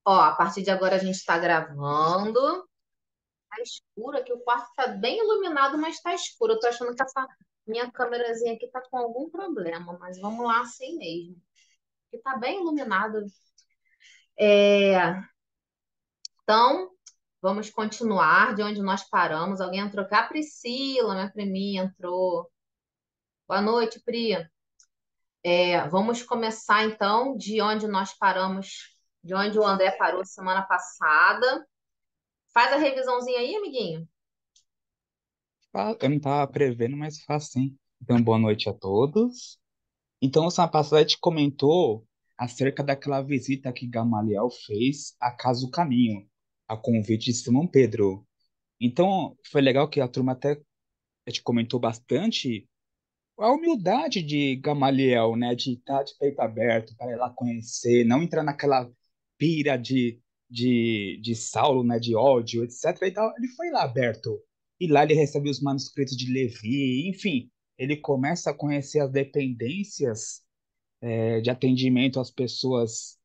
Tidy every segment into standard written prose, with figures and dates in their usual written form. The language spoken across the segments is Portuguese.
Ó, a partir de agora a gente está gravando. Tá escuro aqui, o quarto tá bem iluminado, mas tá escuro. Eu tô achando que essa minha câmerazinha aqui tá com algum problema, mas vamos lá assim mesmo. Que tá bem iluminado. É, então, vamos continuar de onde nós paramos. Alguém entrou cá? A Priscila, minha priminha, entrou. Boa noite, Pri. Vamos começar então de onde nós paramos, de onde o André parou semana passada. Faz a revisãozinha aí, amiguinho. Eu não estava prevendo, mas faz sim. Então, boa noite a todos. Então, semana passada a gente comentou acerca daquela visita que Gamaliel fez à Casa do Caminho, a convite de Simão Pedro. Então, foi legal que a turma até a gente comentou bastante a humildade de Gamaliel, né, de estar de peito aberto para ir lá conhecer, não entrar naquela pira de Saulo, né, de ódio, etc. E tal. Ele foi lá aberto. E lá ele recebe os manuscritos de Levi, enfim, ele começa a conhecer as dependências de atendimento às pessoas,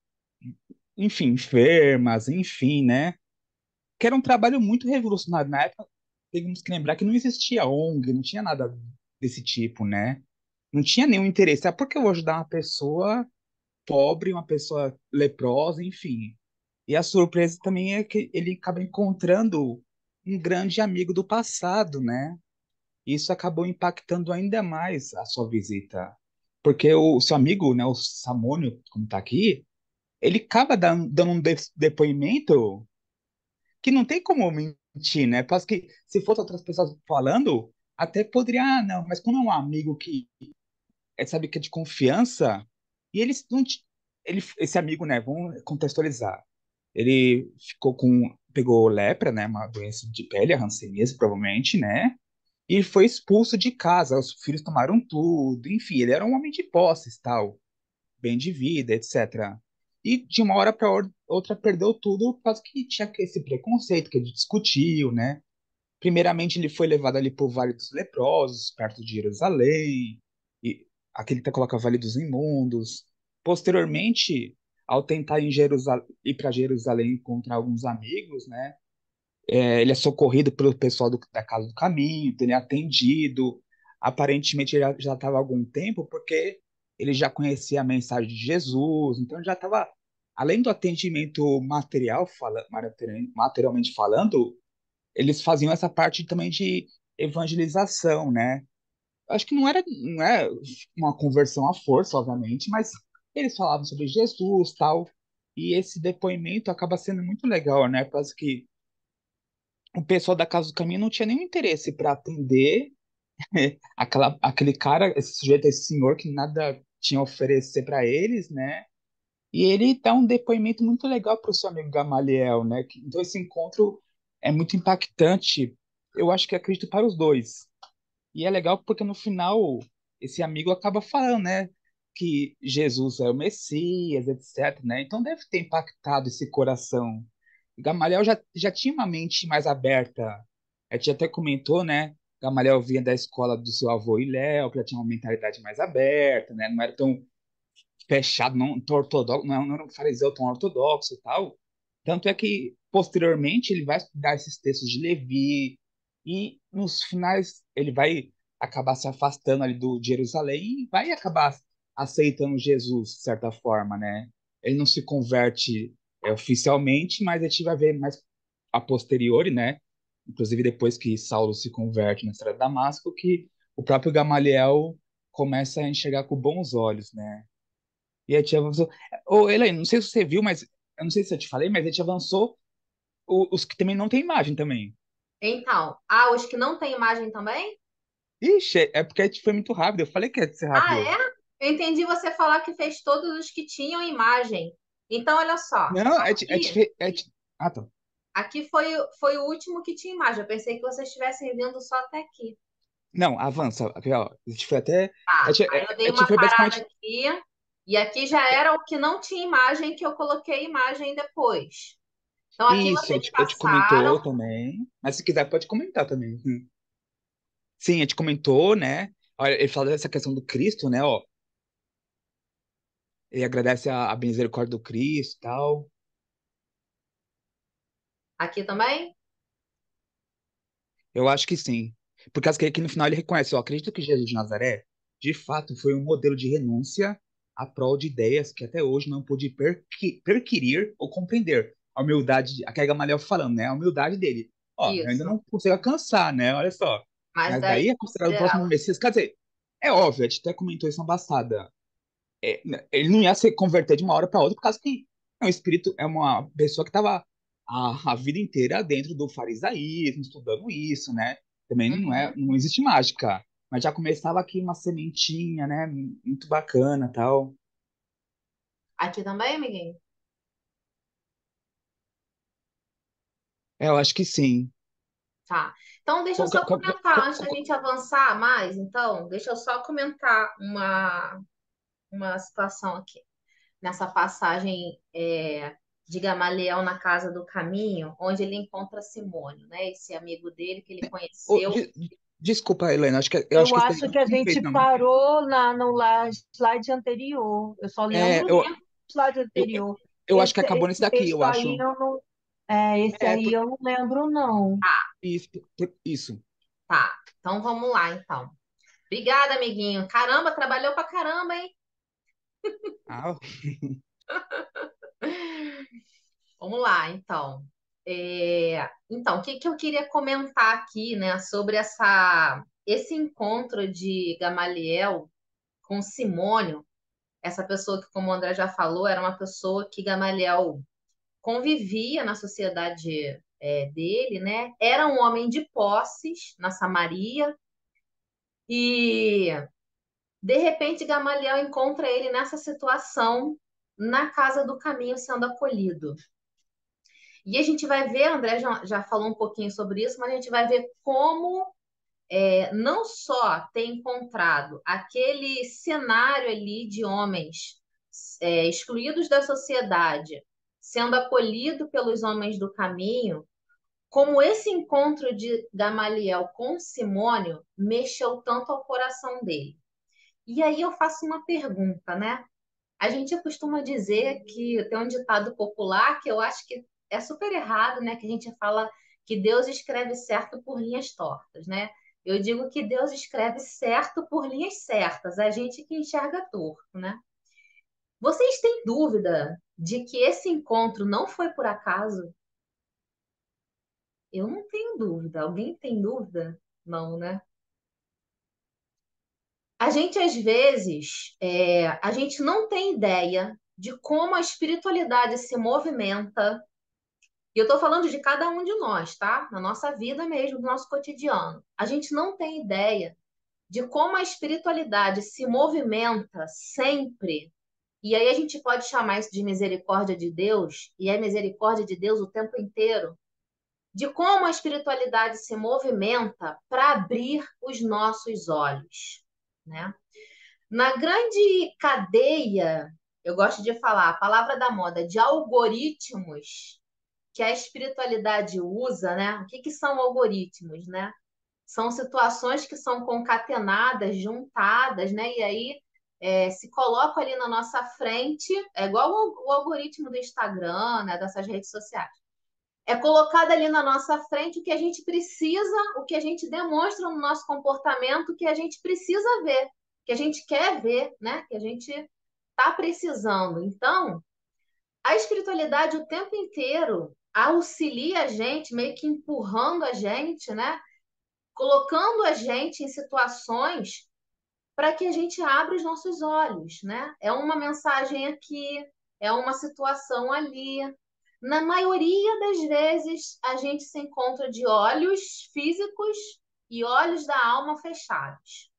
enfim, enfermas, enfim, né? Que era um trabalho muito revolucionário. Na época, temos que lembrar que não existia ONG, não tinha nada desse tipo, né? Não tinha nenhum interesse. Ah, por que eu vou ajudar uma pessoa pobre, uma pessoa leprosa, enfim. E a surpresa também é que ele acaba encontrando um grande amigo do passado, né? Isso acabou impactando ainda mais a sua visita. Porque o seu amigo, né, o Samônio, como está aqui, ele acaba dando um depoimento que não tem como mentir, né? Parece que se fosse outras pessoas falando, até poderia, ah, não, mas como é um amigo que sabe que é de confiança, e eles não, esse amigo, né, vamos contextualizar. Ele pegou lepra, né, uma doença de pele, a hanseníase, provavelmente, né? E foi expulso de casa. Os filhos tomaram tudo, enfim, ele era um homem de posses, tal, bem de vida, etc. E de uma hora para outra perdeu tudo por causa que tinha esse preconceito que ele discutiu, né? Primeiramente, ele foi levado ali para o Vale dos Leprosos, perto de Jerusalém, e aquele que coloca Vale dos Imundos. Posteriormente, ao tentar ir para Jerusalém encontrar alguns amigos, né? Ele é socorrido pelo pessoal da Casa do Caminho, ele é atendido. Aparentemente, ele já estava há algum tempo, porque ele já conhecia a mensagem de Jesus, então ele já estava, além do atendimento material, materialmente falando, eles faziam essa parte também de evangelização, né? Acho que não é uma conversão à força, obviamente, mas eles falavam sobre Jesus, tal, e esse depoimento acaba sendo muito legal, né? Parece que o pessoal da Casa do Caminho não tinha nenhum interesse para atender aquele cara, esse sujeito, esse senhor que nada tinha a oferecer para eles, né? E ele dá um depoimento muito legal para o seu amigo Gamaliel, né? Então esse encontro é muito impactante. Eu acho que acredito para os dois. E é legal porque no final esse amigo acaba falando, né? Que Jesus é o Messias, etc, né? Então deve ter impactado esse coração. Gamaliel já tinha uma mente mais aberta. A gente até comentou, né? Gamaliel vinha da escola do seu avô Iléu, que já tinha uma mentalidade mais aberta, né? Não era tão fechado, não tão ortodoxo, não era um fariseu tão ortodoxo e tal. Tanto é que, posteriormente, ele vai estudar esses textos de Levi, e nos finais ele vai acabar se afastando ali de Jerusalém e vai acabar aceitando Jesus, de certa forma, né? Ele não se converte oficialmente, mas a gente vai ver mais a posteriori, né? Inclusive depois que Saulo se converte na estrada de Damasco, que o próprio Gamaliel começa a enxergar com bons olhos, né? E a gente avançou. Ô, Elaine, não sei se você viu, mas eu não sei se eu te falei, mas a gente avançou os que também não tem imagem também. Então, os que não tem imagem também? Ixi, é porque a gente foi muito rápido. Eu falei que ia ser Ah, rápido. é? Eu entendi você falar que fez todos os que tinham imagem. Então, olha só, Não, ah, tá. aqui foi o último que tinha imagem. Eu pensei que vocês estivessem vindo só até aqui. Não, avança. Aqui, ó. A gente foi até. Tá, aí eu A dei gente uma foi parada basicamente. aqui, e aqui já era o que não tinha imagem, que eu coloquei imagem depois. Então, aqui Isso, vocês a gente comentou passaram. também. Mas se quiser, pode comentar também. Sim, a gente comentou, né? Olha, ele fala dessa questão do Cristo, né? Ó, ele agradece a misericórdia do Cristo e tal. Aqui também? Eu acho que sim. Por causa que aqui no final ele reconhece, eu acredito que Jesus de Nazaré, de fato, foi um modelo de renúncia à prol de ideias que até hoje não pude perquirir ou compreender. A humildade, a que a Gamaliel falando, né? A humildade dele. Ó, eu ainda Isso. não consigo alcançar, né? Olha só. Mas Mas daí daí é considerado o próximo considerá-la. Messias. Quer dizer, é óbvio, a gente até comentou isso na passada. Ele não ia se converter de uma hora para outra, por causa que é um espírito, é uma pessoa que estava a vida inteira dentro do farisaísmo, estudando isso, né? Também não é, Uhum. não existe mágica, mas já começava aqui uma sementinha, né? Muito bacana, tal. Aqui também, amiguinho? É, eu acho que sim. Tá. Então, deixa eu Qual, qual, só qual, comentar, antes da qual, gente avançar mais, então, deixa eu só comentar uma situação aqui. Nessa passagem de Gamaliel na casa do caminho, onde ele encontra Simônio, né? Esse amigo dele que ele Ô, conheceu. desculpa, Helena, eu acho Eu que isso daí acho não que a foi gente feito, não. parou no slide anterior. Eu só É, lembro do slide eu, anterior. eu acho que acabou nesse Esse daqui, texto eu aí acho. eu não, esse É, aí eu não lembro, não. isso, isso. Tá. Então, vamos lá, então. Obrigada, amiguinho. Caramba, trabalhou pra caramba, hein? Ah, Vamos lá, então. Então, o que que eu queria comentar aqui, né, sobre esse encontro de Gamaliel com Simônio, essa pessoa que, como o André já falou, era uma pessoa que Gamaliel convivia na sociedade dele, né? Era um homem de posses na Samaria e, de repente, Gamaliel encontra ele nessa situação na casa do caminho sendo acolhido. E a gente vai ver, André já falou um pouquinho sobre isso, mas a gente vai ver como não só ter encontrado aquele cenário ali de homens excluídos da sociedade, sendo acolhido pelos homens do caminho, como esse encontro de Gamaliel com Simônio mexeu tanto ao coração dele. E aí eu faço uma pergunta, né? A gente costuma dizer que tem um ditado popular que eu acho que é super errado, né? Que a gente fala que Deus escreve certo por linhas tortas, né? Eu digo que Deus escreve certo por linhas certas, a gente que enxerga torto, né? Vocês têm dúvida de que esse encontro não foi por acaso? Eu não tenho dúvida. Alguém tem dúvida? Não, né? A gente, às vezes, a gente não tem ideia de como a espiritualidade se movimenta. E eu estou falando de cada um de nós, tá? Na nossa vida mesmo, no nosso cotidiano. A gente não tem ideia de como a espiritualidade se movimenta sempre. E aí a gente pode chamar isso de misericórdia de Deus, e é misericórdia de Deus o tempo inteiro, de como a espiritualidade se movimenta para abrir os nossos olhos, né? Na grande cadeia, eu gosto de falar, a palavra da moda, de algoritmos que a espiritualidade usa, né? O que que são algoritmos, né? São situações que são concatenadas, juntadas, né? E aí se colocam ali na nossa frente, é igual o algoritmo do Instagram, né? Dessas redes sociais. É colocado ali na nossa frente o que a gente precisa, o que a gente demonstra no nosso comportamento, o que a gente precisa ver, que a gente quer ver, né? Que a gente está precisando. Então, a espiritualidade o tempo inteiro auxilia a gente, meio que empurrando a gente, né? Colocando a gente em situações para que a gente abra os nossos olhos, né? É uma mensagem aqui, é uma situação ali. Na maioria das vezes, a gente se encontra de olhos físicos e olhos da alma fechados.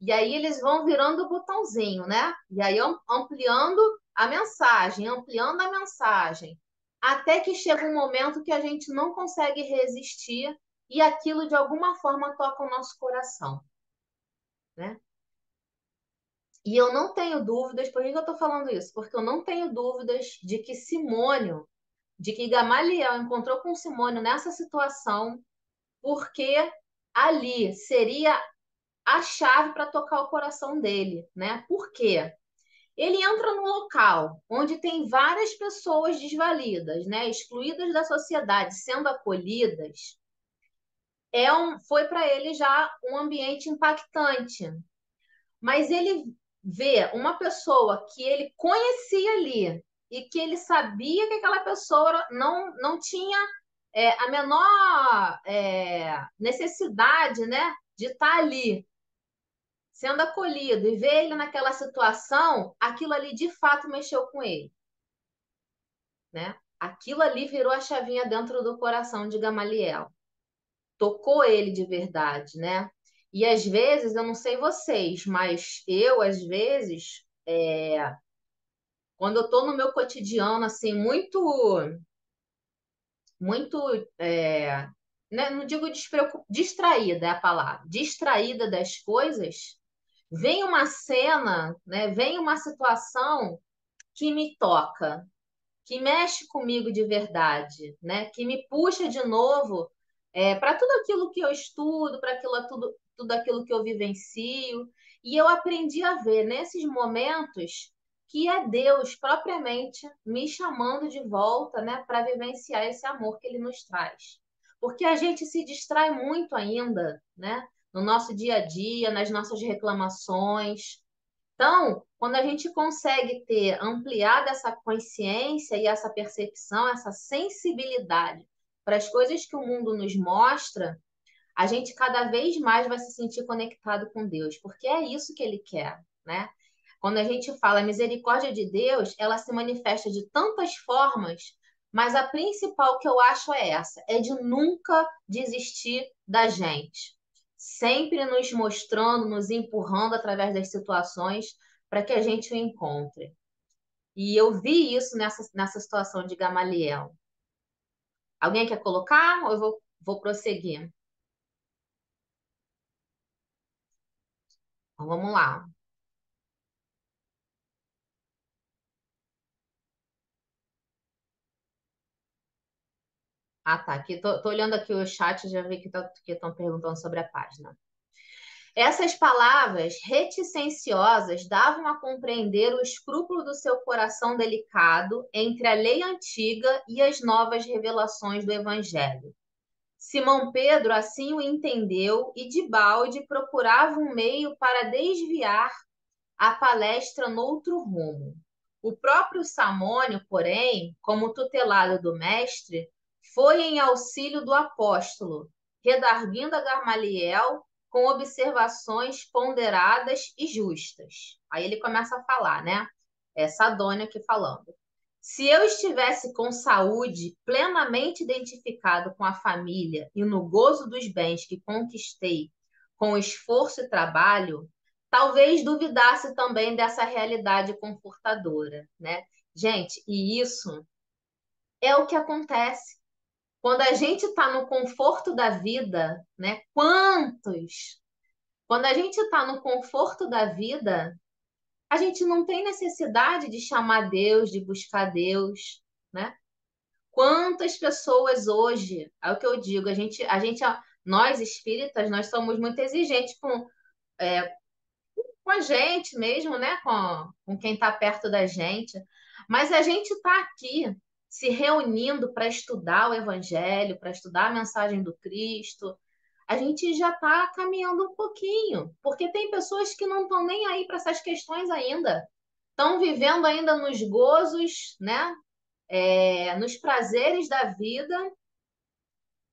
E aí eles vão virando o botãozinho, né? E aí ampliando a mensagem, até que chega um momento que a gente não consegue resistir e aquilo de alguma forma toca o nosso coração, né? E eu não tenho dúvidas, por que que eu estou falando isso? Porque eu não tenho dúvidas de que Simônio, de que Gamaliel encontrou com Simônio nessa situação, porque ali seria a chave para tocar o coração dele, né? Por quê? Ele entra num local onde tem várias pessoas desvalidas, né, excluídas da sociedade, sendo acolhidas, foi para ele já um ambiente impactante. Mas ele vê uma pessoa que ele conhecia ali e que ele sabia que aquela pessoa não tinha a menor necessidade, né, de estar ali, sendo acolhido, e ver ele naquela situação, aquilo ali de fato mexeu com ele, né? Aquilo ali virou a chavinha dentro do coração de Gamaliel. Tocou ele de verdade, né? E às vezes, eu não sei vocês, mas eu, às vezes, quando eu estou no meu cotidiano, assim, muito, né, não digo distraída é a palavra, distraída das coisas, vem uma cena, né, vem uma situação que me toca, que mexe comigo de verdade, né? Que me puxa de novo para tudo aquilo que eu estudo, para tudo aquilo que eu vivencio. E eu aprendi a ver nesses momentos que é Deus propriamente me chamando de volta, né, para vivenciar esse amor que Ele nos traz. Porque a gente se distrai muito ainda, né, no nosso dia a dia, nas nossas reclamações. Então, quando a gente consegue ter ampliada essa consciência e essa percepção, essa sensibilidade para as coisas que o mundo nos mostra, a gente cada vez mais vai se sentir conectado com Deus, porque é isso que Ele quer, né? Quando a gente fala a misericórdia de Deus, ela se manifesta de tantas formas, mas a principal que eu acho é essa, é de nunca desistir da gente, sempre nos mostrando, nos empurrando através das situações para que a gente o encontre. E eu vi isso nessa situação de Gamaliel. Alguém quer colocar ou eu vou prosseguir? Então, vamos lá. Ah, tá. Aqui, tô olhando aqui o chat, já vi que estão perguntando sobre a página. Essas palavras reticenciosas davam a compreender o escrúpulo do seu coração delicado entre a lei antiga e as novas revelações do Evangelho. Simão Pedro assim o entendeu e, de balde, procurava um meio para desviar a palestra noutro rumo. O próprio Samônio, porém, como tutelado do mestre, foi em auxílio do apóstolo, redarguindo a Gamaliel com observações ponderadas e justas. Aí ele começa a falar, né? Essa Dônia aqui falando. Se eu estivesse com saúde, plenamente identificado com a família e no gozo dos bens que conquistei com esforço e trabalho, talvez duvidasse também dessa realidade confortadora, né? Gente, e isso é o que acontece quando a gente está no conforto da vida, né? Quantos? Quando a gente está no conforto da vida, a gente não tem necessidade de chamar Deus, de buscar Deus, né? Quantas pessoas hoje, é o que eu digo, nós espíritas, nós somos muito exigentes com a gente mesmo, né? Com quem está perto da gente. Mas a gente está aqui se reunindo para estudar o Evangelho, para estudar a mensagem do Cristo. A gente já está caminhando um pouquinho, porque tem pessoas que não estão nem aí para essas questões ainda. Estão vivendo ainda nos gozos, né? Nos prazeres da vida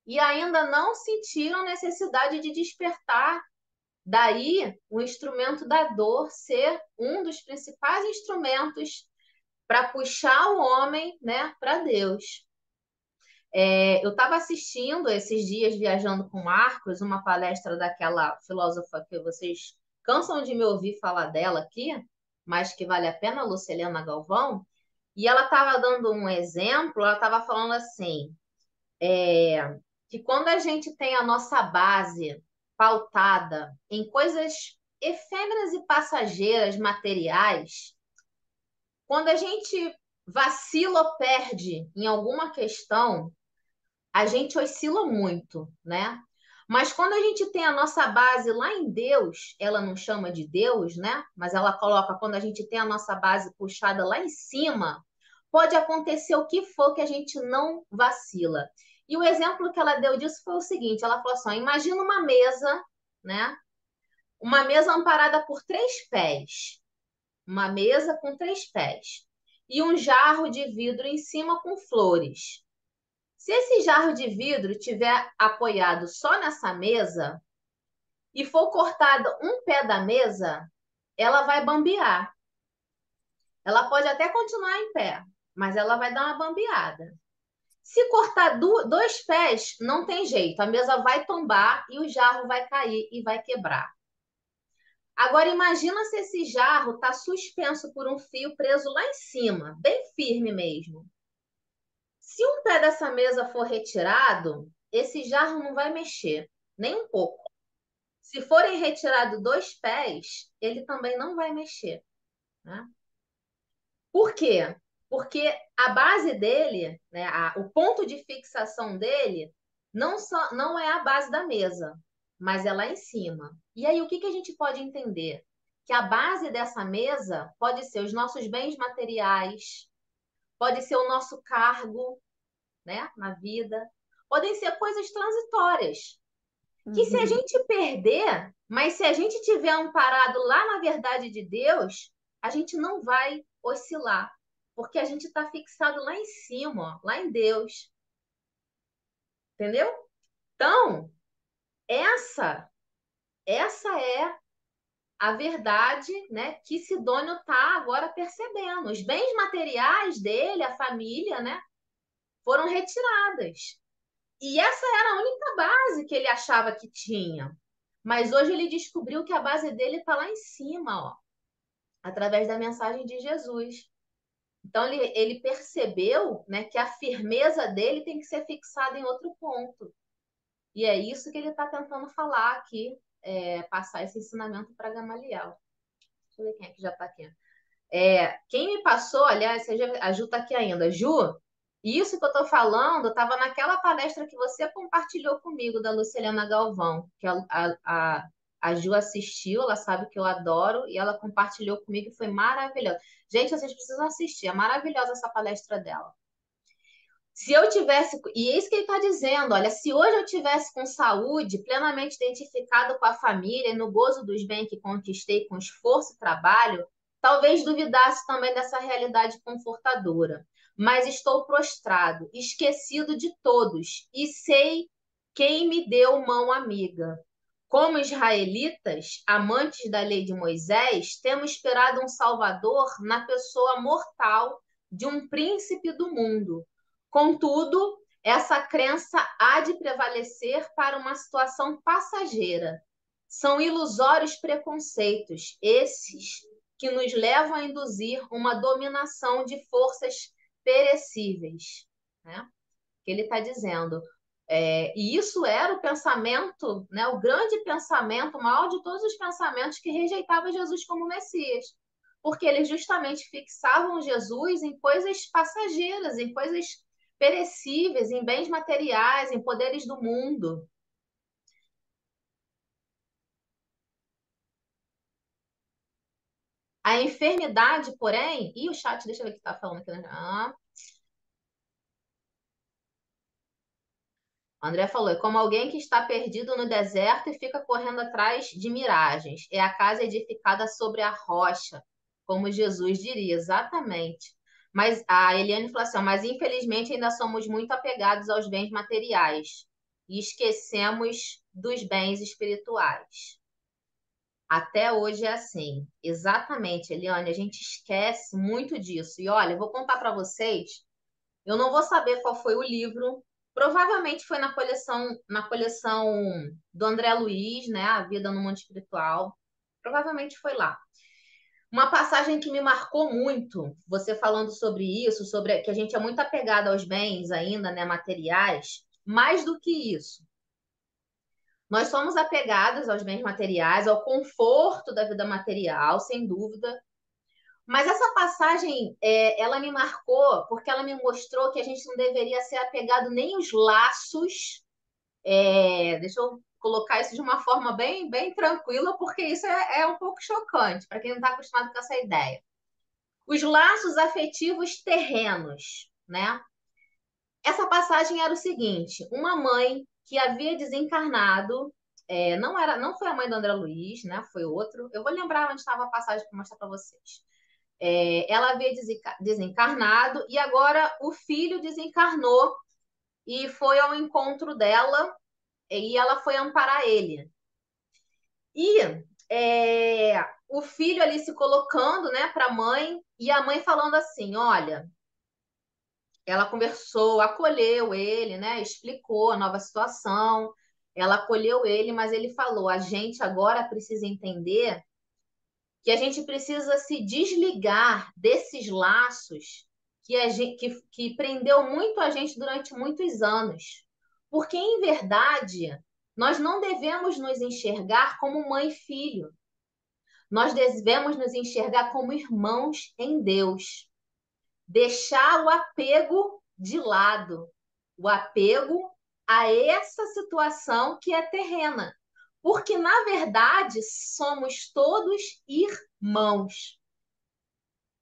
e ainda não sentiram necessidade de despertar. Daí, o instrumento da dor ser um dos principais instrumentos para puxar o homem, né, para Deus. Eu estava assistindo esses dias, viajando com Marcos, uma palestra daquela filósofa que vocês cansam de me ouvir falar dela aqui, mas que vale a pena, Luciliana Galvão, e ela estava dando um exemplo, ela estava falando assim, que quando a gente tem a nossa base pautada em coisas efêmeras e passageiras, materiais, quando a gente vacila ou perde em alguma questão, a gente oscila muito, né? Mas quando a gente tem a nossa base lá em Deus, ela não chama de Deus, né? Mas ela coloca quando a gente tem a nossa base puxada lá em cima, pode acontecer o que for que a gente não vacila. E o exemplo que ela deu disso foi o seguinte: ela falou assim: ó, imagina uma mesa, né? Uma mesa amparada por 3 pés. Uma mesa com 3 pés. E um jarro de vidro em cima com flores. Se esse jarro de vidro tiver apoiado só nessa mesa e for cortado um pé da mesa, ela vai bambear. Ela pode até continuar em pé, mas ela vai dar uma bambeada. Se cortar 2 pés, não tem jeito. A mesa vai tombar e o jarro vai cair e vai quebrar. Agora imagina se esse jarro está suspenso por um fio preso lá em cima, bem firme mesmo. Se um pé dessa mesa for retirado, esse jarro não vai mexer, nem um pouco. Se forem retirados 2 pés, ele também não vai mexer, né? Por quê? Porque a base dele, né, o ponto de fixação dele, não é a base da mesa, mas é lá em cima. E aí, o que a gente pode entender? Que a base dessa mesa pode ser os nossos bens materiais, pode ser o nosso cargo, né, na vida, podem ser coisas transitórias. Que se a Uhum. gente perder, mas se a gente tiver amparado lá na verdade de Deus, a gente não vai oscilar, porque a gente está fixado lá em cima, ó, lá em Deus. Entendeu? Então, essa é a verdade, né, que Sidônio está agora percebendo. Os bens materiais dele, a família, né, foram retiradas. E essa era a única base que ele achava que tinha. Mas hoje ele descobriu que a base dele está lá em cima, ó, através da mensagem de Jesus. Então ele percebeu, né, que a firmeza dele tem que ser fixada em outro ponto. E é isso que ele está tentando falar aqui, passar esse ensinamento para Gamaliel. Deixa eu ver quem é que já está aqui. Quem me passou, aliás, a Ju está aqui ainda. Ju, isso que eu estou falando estava naquela palestra que você compartilhou comigo, da Lucilena Galvão, que a Ju assistiu, ela sabe que eu adoro, e ela compartilhou comigo e foi maravilhosa. Gente, vocês precisam assistir, é maravilhosa essa palestra dela. Se eu tivesse, e é isso que ele está dizendo, olha, se hoje eu tivesse com saúde, plenamente identificado com a família e no gozo dos bens que conquistei com esforço e trabalho, talvez duvidasse também dessa realidade confortadora. Mas estou prostrado, esquecido de todos, e sei quem me deu mão amiga. Como israelitas, amantes da lei de Moisés, temos esperado um Salvador na pessoa mortal de um príncipe do mundo. Contudo, essa crença há de prevalecer para uma situação passageira. São ilusórios preconceitos, esses que nos levam a induzir uma dominação de forças perecíveis, né? Que ele está dizendo. E isso era o pensamento, né, o grande pensamento, o maior de todos os pensamentos que rejeitava Jesus como Messias. Porque eles justamente fixavam Jesus em coisas passageiras, em coisas perecíveis, em bens materiais, em poderes do mundo. A enfermidade, porém, e o chat, deixa eu ver o que está falando aqui. O André falou, é como alguém que está perdido no deserto e fica correndo atrás de miragens. É a casa edificada sobre a rocha, como Jesus diria, exatamente. Mas a Eliane falou assim, mas infelizmente ainda somos muito apegados aos bens materiais e esquecemos dos bens espirituais. Até hoje é assim. Exatamente, Eliane, a gente esquece muito disso. E olha, eu vou contar para vocês, eu não vou saber qual foi o livro. Provavelmente foi na coleção do André Luiz, né? A Vida no Mundo Espiritual. Provavelmente foi lá. Uma passagem que me marcou muito, você falando sobre isso, sobre que a gente é muito apegado aos bens ainda, né, materiais, mais do que isso. Nós somos apegados aos bens materiais, ao conforto da vida material, sem dúvida. Mas essa passagem, ela me marcou porque ela me mostrou que a gente não deveria ser apegado nem aos laços. Deixa eu colocar isso de uma forma bem, bem tranquila, porque isso é um pouco chocante para quem não está acostumado com essa ideia. Os laços afetivos terrenos, né? Essa passagem era o seguinte: uma mãe que havia desencarnado, não foi a mãe do André Luiz, né? Foi outro. Eu vou lembrar onde estava a passagem para mostrar para vocês. Ela havia desencarnado e agora o filho desencarnou e foi ao encontro dela e ela foi amparar ele. E o filho ali se colocando, né, para a mãe e a mãe falando assim: olha, ela conversou, acolheu ele, né, explicou a nova situação, ela acolheu ele, mas ele falou: a gente agora precisa entender que a gente precisa se desligar desses laços que prendeu muito a gente durante muitos anos. Porque, em verdade, nós não devemos nos enxergar como mãe e filho. Nós devemos nos enxergar como irmãos em Deus. Deixar o apego de lado. O apego a essa situação que é terrena. Porque, na verdade, somos todos irmãos.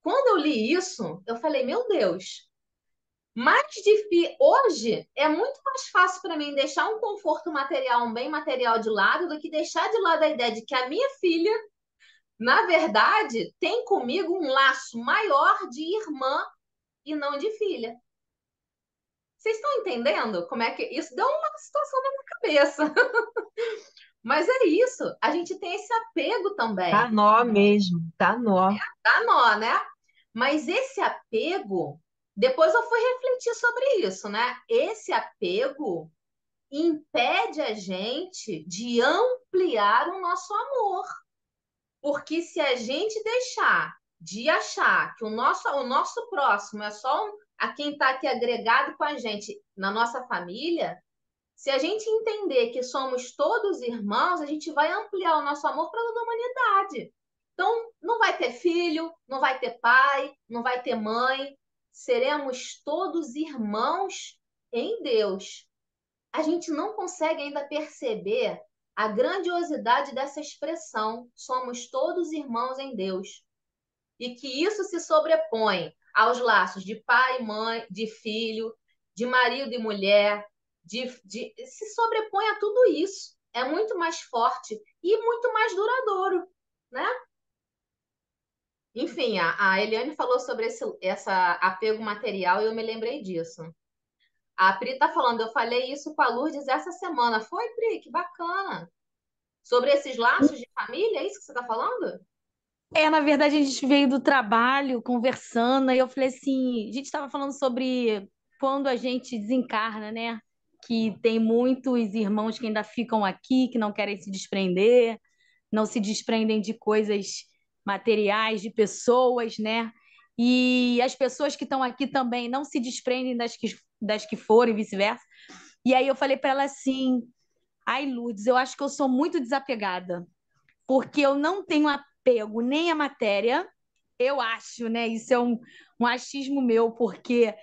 Quando eu li isso, eu falei, meu Deus, mais difícil. Hoje é muito mais fácil para mim deixar um conforto material, um bem material de lado, do que deixar de lado a ideia de que a minha filha, na verdade, tem comigo um laço maior de irmã e não de filha. Vocês estão entendendo como é que isso deu uma situação na minha cabeça? Mas é isso, a gente tem esse apego Tá também. nó mesmo, tá nó. Dá nó, né? Mas esse apego, depois eu fui refletir sobre isso, né? Esse apego impede a gente de ampliar o nosso amor. Porque se a gente deixar de achar que o nosso próximo é só a quem está aqui agregado com a gente na nossa família, se a gente entender que somos todos irmãos, a gente vai ampliar o nosso amor para toda a humanidade. Então, não vai ter filho, não vai ter pai, não vai ter mãe. Seremos todos irmãos em Deus. A gente não consegue ainda perceber a grandiosidade dessa expressão. Somos todos irmãos em Deus. E que isso se sobrepõe aos laços de pai, mãe, de filho, de marido e mulher, se sobrepõe a tudo isso. É muito mais forte e muito mais duradouro, né? Enfim, a Eliane falou sobre essa apego material e eu me lembrei disso. A Pri está falando, eu falei isso com a Lourdes essa semana. Foi, Pri? Que bacana. Sobre esses laços de família, é isso que você está falando? Na verdade, a gente veio do trabalho conversando, e eu falei assim, a gente estava falando sobre quando a gente desencarna, né? Que tem muitos irmãos que ainda ficam aqui, que não querem se desprender, não se desprendem de coisas materiais, de pessoas, né? E as pessoas que estão aqui também não se desprendem das que foram e vice-versa. E aí eu falei para ela assim, ai, Lourdes, eu acho que eu sou muito desapegada porque eu não tenho apego nem à matéria, eu acho, né? Isso é um achismo meu, porque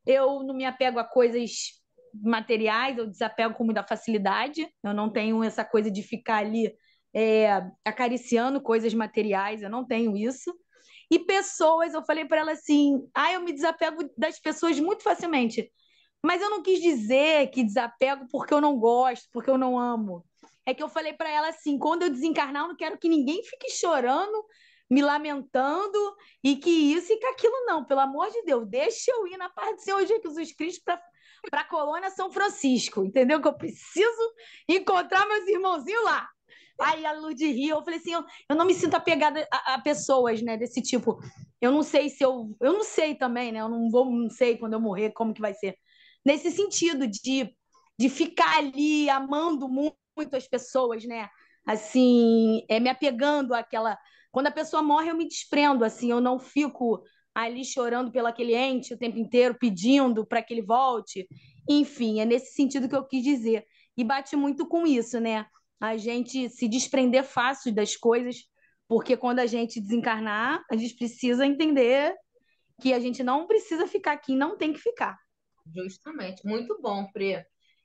eu não me apego a coisas materiais, eu desapego com muita facilidade, eu não tenho essa coisa de ficar ali acariciando coisas materiais, eu não tenho isso. E pessoas, eu falei para ela assim, eu me desapego das pessoas muito facilmente. Mas eu não quis dizer que desapego porque eu não gosto, porque eu não amo. É que eu falei para ela assim: quando eu desencarnar, eu não quero que ninguém fique chorando, me lamentando e que isso e que aquilo, não. Pelo amor de Deus, deixa eu ir na paz do Senhor Jesus Cristo para a colônia São Francisco, entendeu? Que eu preciso encontrar meus irmãozinhos lá. Aí a Lud riu, eu falei assim: eu não me sinto apegada a pessoas, né, desse tipo. Eu não sei se eu não sei também, né? Eu não sei quando eu morrer como que vai ser nesse sentido de ficar ali amando muito as pessoas, né? Assim, me apegando àquela. Quando a pessoa morre, eu me desprendo, assim, eu não fico ali chorando pelo aquele ente o tempo inteiro, pedindo para que ele volte. Enfim, é nesse sentido que eu quis dizer. E bate muito com isso, né? A gente se desprender fácil das coisas, porque quando a gente desencarnar, a gente precisa entender que a gente não precisa ficar aqui, não tem que ficar. Justamente. Muito bom, Pri.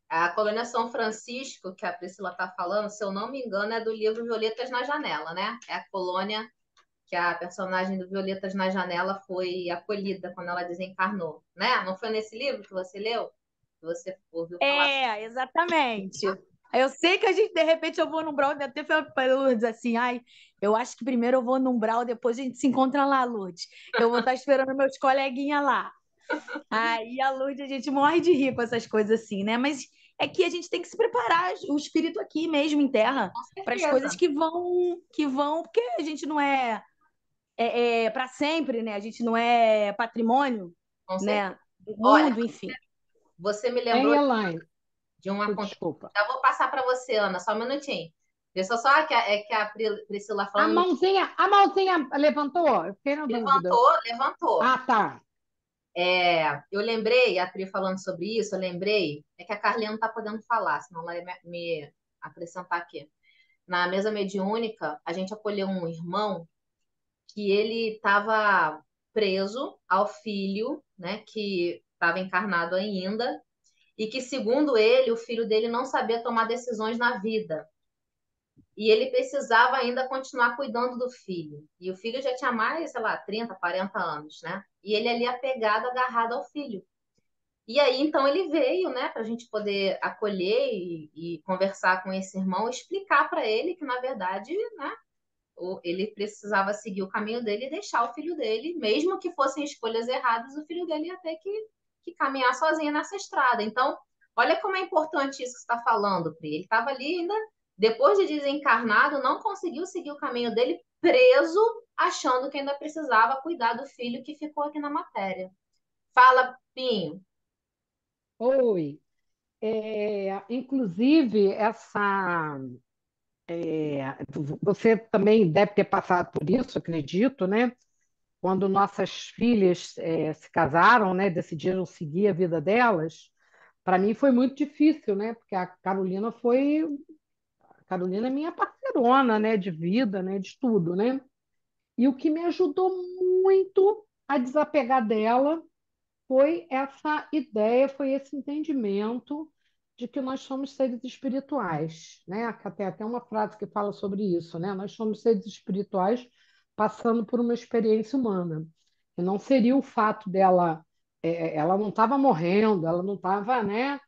A Colônia São Francisco, que a Priscila está falando, se eu não me engano, é do livro Violetas na Janela, né? É a colônia que a personagem do Violetas na Janela foi acolhida quando ela desencarnou, né? Não foi nesse livro que você leu? Que você ouviu falar? Exatamente. Eu sei que a gente, de repente, eu vou num brau, até falei para Lourdes assim, ai, eu acho que primeiro eu vou num brau, depois a gente se encontra lá, Lourdes. Eu vou estar esperando meus coleguinhas lá. Aí a Lourdes, a gente morre de rir com essas coisas assim, né? Mas é que a gente tem que se preparar, o espírito aqui mesmo em terra, Com para as coisas certeza, que vão, porque a gente não é para sempre, né? A gente não é patrimônio, com certeza. né? Do Olha, mundo, enfim. você me Hein, lembrou Elaine? de um acontecimento. Desculpa. Já vou passar para você, Ana, só um minutinho. Deixa só que a Priscila A falando, mãozinha levantou? Eu fiquei na dúvida. levantou. Ah, tá. Eu lembrei, a Pri falando sobre isso, eu lembrei, é que a Carlinha não está podendo falar, senão ela ia me acrescentar aqui. Na mesa mediúnica, a gente acolheu um irmão que ele estava preso ao filho, né, que estava encarnado ainda, e que, segundo ele, o filho dele não sabia tomar decisões na vida. E ele precisava ainda continuar cuidando do filho. E o filho já tinha mais, sei lá, 30, 40 anos, né? E ele ali apegado, agarrado ao filho. E aí, então, ele veio, né, para a gente poder acolher e conversar com esse irmão, explicar para ele que, na verdade, né, ele precisava seguir o caminho dele e deixar o filho dele, mesmo que fossem escolhas erradas, o filho dele ia ter que caminhar sozinho nessa estrada. Então, olha como é importante isso que você está falando, Pri. Ele estava ali ainda, depois de desencarnado, não conseguiu seguir o caminho dele, preso, achando que ainda precisava cuidar do filho que ficou aqui na matéria. Fala, Pinho. Oi. Inclusive, você também deve ter passado por isso, acredito, né? Quando nossas filhas se casaram, né? Decidiram seguir a vida delas. Para mim foi muito difícil, né? Porque a Carolina é minha parceirona, né? De vida, né? De tudo, né? E o que me ajudou muito a desapegar dela foi essa ideia, foi esse entendimento de que nós somos seres espirituais, né? Tem até uma frase que fala sobre isso, né? Nós somos seres espirituais passando por uma experiência humana. E não seria o fato dela, ela não estava morrendo, ela não estava, né,